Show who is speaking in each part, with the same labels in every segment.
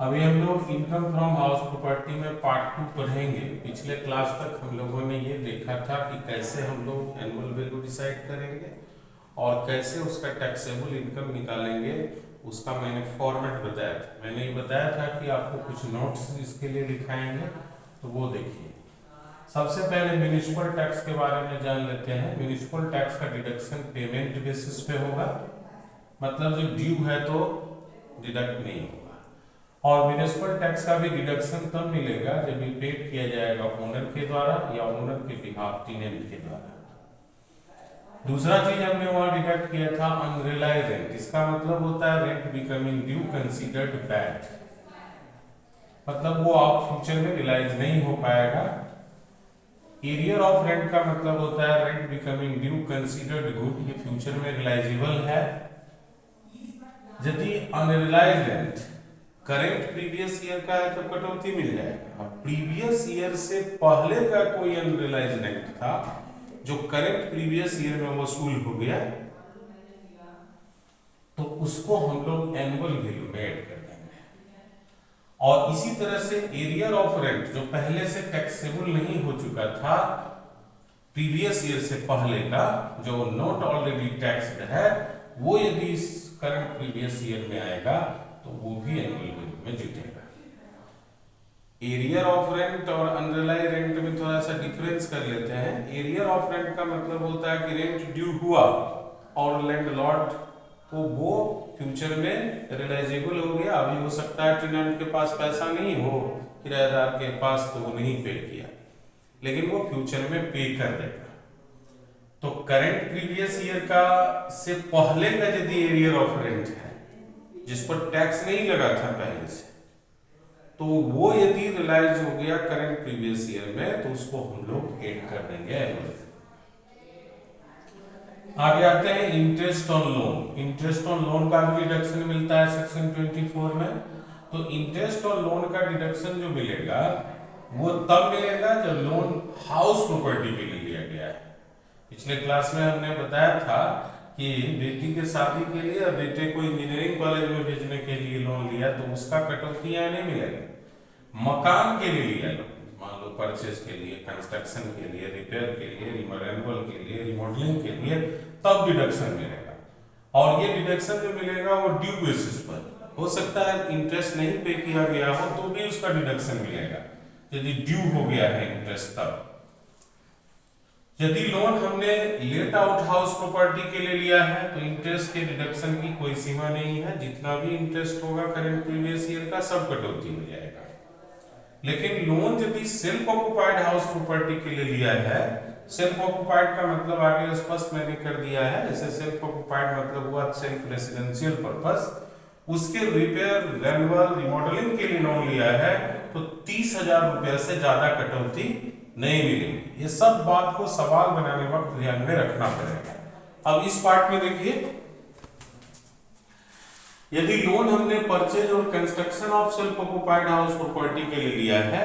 Speaker 1: अभी हम लोग इनकम फ्रॉम हाउस प्रॉपर्टी में पार्ट 2 पढ़ेंगे। पिछले क्लास तक हम लोगों ने ये देखा था कि कैसे हम लोग एनुअल वैल्यू डिसाइड करेंगे और कैसे उसका टैक्सेबल इनकम निकालेंगे। उसका मैंने फॉर्मेट बताया था। मैंने ये बताया था कि आपको कुछ नोट्स इसके लिए लिखाएंगे, तो वो देखिए। सबसे पहले म्युनिसिपल टैक्स के बारे में जान लेते हैं। म्युनिसिपल टैक्स का डिडक्शन पेमेंट बेसिस पे होगा, मतलब जो ड्यू है तो डिडक्ट नहीं होगा। और म्युनिसिपल टैक्स का भी डिडक्शन तब मिलेगा जब ये पेड किया जाएगा ओनर के द्वारा या ओनर के बिहाफ टेनेंट के द्वारा। दूसरा चीज हमने वहां डिडक्ट किया था अनरियलाइज्ड रेंट। इसका मतलब होता है rent becoming due considered bad, मतलब वो आप फ्यूचर में रियलाइज नहीं हो पाएगा। एरियर ऑफ रेंट का मतलब होता है rent becoming due considered good, ये फ्यूचर में रियलाइजेबल है। यदि unrealised rent current previous year का है तो कटौती मिल जाएगा। अब प्रीवियस ईयर से पहले का कोई अनरियलाइज्ड रेंट था जो करेंट प्रीवियस ईयर में वसूल हो गया, तो उसको हम लोग एनुअल वैल्यू में ऐड कर देंगे। और इसी तरह से एरियर ऑफ रेंट जो पहले से टैक्सेबल नहीं हो चुका था प्रीवियस ईयर से पहले का, जो नॉट ऑलरेडी टैक्स्ड है, वो यदि इस करंट प्रीवियस ईयर में आएगा तो वो भी एनुअल वैल्यू में जुटेगा। एरियर ऑफ रेंट और अनरियलाइज्ड रेंट में थोड़ा सा डिफरेंस कर लेते हैं। एरियर ऑफ रेंट का मतलब होता है कि रेंट ड्यू हुआ और लैंडलॉर्ड को वो फ्यूचर में रियलाइजेबल हो गया। अभी हो सकता है टेनेंट के पास पैसा नहीं हो, किराएदार के पास, तो वो नहीं पे किया, लेकिन वो फ्यूचर में पे कर देगा। तो करंट प्रीवियस ईयर का से पहले का यदि एरियर ऑफ रेंट है जिस पर टैक्स नहीं लगा था पहले से, तो वो यदि रियलाइज हो गया करंट प्रीवियस ईयर में, तो उसको हम लोग ऐड कर देंगे एनुअल। आगे आते हैं interest on loan. Interest on loan का भी डिडक्शन मिलता है सेक्शन 24 में। तो इंटरेस्ट ऑन लोन का डिडक्शन जो मिलेगा वो तब मिलेगा जब लोन हाउस प्रॉपर्टी के लिए लिया गया है। पिछले क्लास में हमने बताया था कि बेटी के शादी के लिए और बेटे को इंजीनियरिंग कॉलेज में भेजने के लिए लोन लिया, तो उसका कटौती यहाँ नहीं मिलेगा। मकान के लिए लिया लोन, मान लो परचेज के लिए, कंस्ट्रक्शन के लिए, रिपेयर के लिए, रिमोडेल के लिए, रिमॉडलिंग के लिए, तब डिडक्शन मिलेगा। और ये डिडक्शन जो मिलेगा वो ड्यू बेसिस पर हो सकता है। इंटरेस्ट नहीं पे किया गया हो तो भी उसका डिडक्शन मिलेगा यदि ड्यू हो गया है इंटरेस्ट तब। यदि लोन हमने लेट आउट हाउस प्रॉपर्टी के लिए लिया है तो इंटरेस्ट के डिडक्शन की कोई सीमा नहीं है। जितना भी इंटरेस्ट होगा करंट प्रीवियस ईयर का सब कटौती हो जाएगा। लेकिन लोन यदि सेल्फ ऑक्युपाइड हाउस प्रॉपर्टी के लिए लिया है, सेल्फ ऑक्युपाइड का मतलब आगे स्पष्ट मैंने कर दिया है। जैसे सेल्फ ऑक्युपाइड मतलब हुआ सेल्फ रेसिडेंशियल पर्पस, उसके रिपेयर, रेन्यूअल, रिमॉडलिंग के लिए लोन लिया है तो 30,000 रुपए से ज्यादा कटौती नहीं मिलेगी। ये सब बात को सवाल बनाने वक्त ध्यान में रखना पड़ेगा। अब इस पार्ट में देखिए, यदि लोन हमने परचेज और construction of self occupied house property के लिए लिया है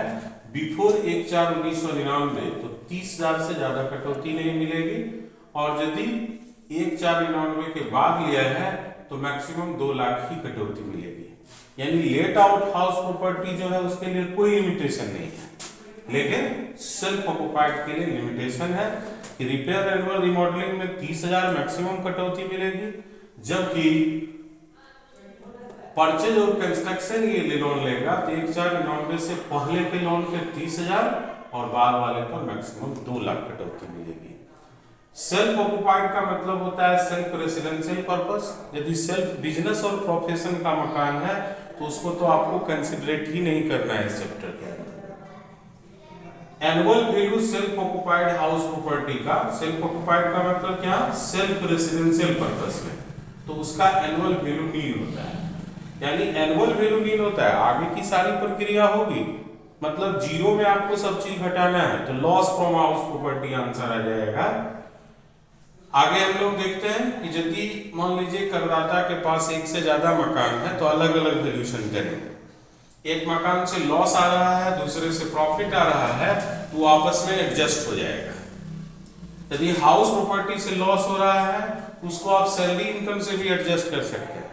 Speaker 1: बिफोर 1/4/1999 तो 30,000 से ज्यादा कटौती नहीं मिलेगी। और यदि 1/4/1999 के बाद लिया है तो मैक्सिमम 2 लाख ही कटौती मिलेगी। यानी लेट आउट हाउस प्रॉपर्टी जो है उसके लिए कोई लिमिटेशन नहीं है, लेकिन सेल्फ ऑक्युपाइड के लिए लिमिटेशन है कि रिपेयर, रेन्यूअल, रिमॉडलिंग में 30,000 मैक्सिमम कटौती मिलेगी, जबकि परचेज और कंस्ट्रक्शन के लिए लोन लेगा तो 1/4/1999 से पहले के लोन पे 30,000 और बाद वाले पर मैक्सिमम 2 लाख कटौती मिलेगी। सेल्फ ऑक्युपाइड का मतलब होता है सेल्फ रेसिडेंशियल पर्पस। यदि सेल्फ बिजनेस और प्रोफेशन का मकान है तो उसको तो आपको कंसिडरेट ही नहीं करना है इस चैप्टर के अंदर। Annual value self occupied house property का, सेल्फ ऑक्युपाइड का मतलब क्या, सेल्फ रेसिडेंशियल पर्पस में, तो उसका एनुअल वैल्यू नील होता है। यानी एनुअल वैल्यू नील होता है, आगे की सारी प्रक्रिया होगी, मतलब जीरो में आपको सब चीज घटाना है, तो loss from house property answer आ जाएगा। आगे हम लोग देखते हैं कि यदि मान लीजिए करदाता के पास एक से ज्यादा मकान है तो अलग अलग वैल्यूशन करेंगे। एक मकान से लॉस आ रहा है, दूसरे से प्रॉफिट आ रहा है, तो आपस में एडजस्ट हो जाएगा। यदि हाउस प्रॉपर्टी से लॉस हो रहा है तो उसको आप सैलरी इनकम से भी एडजस्ट कर सकते हैं।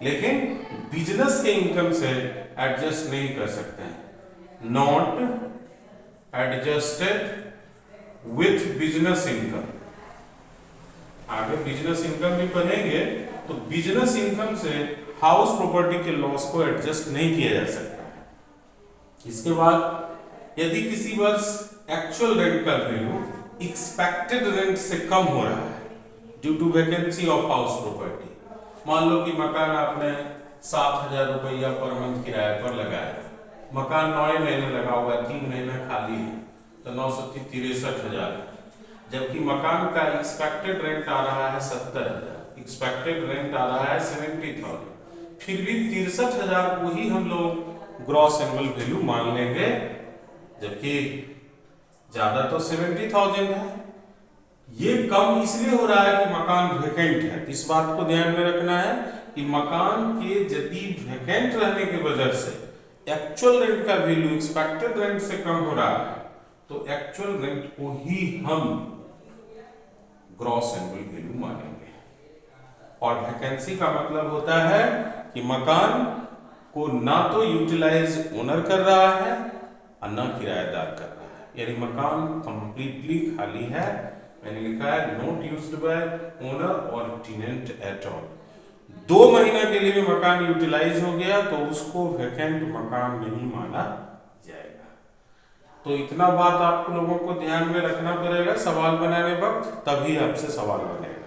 Speaker 1: लेकिन बिजनेस के इनकम से एडजस्ट नहीं कर सकते हैं, not adjusted with business income. आगे बिजनेस इनकम भी पढ़ेंगे, तो बिजनेस इनकम से हाउस प्रॉपर्टी के लॉस को एडजस्ट नहीं किया जा सकता। इसके बाद यदि किसी वर्ष एक्चुअल रेंट का वैल्यू एक्सपेक्टेड रेंट से कम हो रहा है due to vacancy of house property, मान लो कि मकान आपने 7,000 रुपया पर मंथ किराए पर लगाया, मकान 9 महीने लगा हुआ है, 3 महीना खाली है, तो 9 7 63,000, जबकि मकान का एक्सपेक्टेड रेंट आ रहा है 70,000, एक्सपेक्टेड रेंट आ रहा है 70,000, फिर भी 63,000 को ही हम लोग ग्रॉस एनुअल वैल्यू मान लेंगे, जबकि ज्यादा तो 70,000 है। ये कम इसलिए हो रहा है कि मकान वेकेंट है। इस बात को ध्यान में रखना है कि मकान के यदि वेकेंट रहने की वजह से एक्चुअल रेंट का वैल्यू एक्सपेक्टेड रेंट से कम हो रहा है, तो एक्चुअल रेंट को ही हम ग्रॉस एनुअल वैल्यू मानेंगे। और वैकेंसी का मतलब होता है कि मकान को ना तो यूटिलाइज ओनर कर रहा है और ना किराएदार कर रहा है, यानी मकान कंप्लीटली खाली है। मैंने लिखा है नॉट यूज्ड बाय ओनर और टेनेंट एट ऑल। 2 महीना के लिए भी मकान यूटिलाइज हो गया तो उसको वैकेंट मकान नहीं माना जाएगा। तो इतना बात आप लोगों को ध्यान में रखना पड़ेगा सवाल बनाने वक्त, तभी आपसे सवाल बनेगा।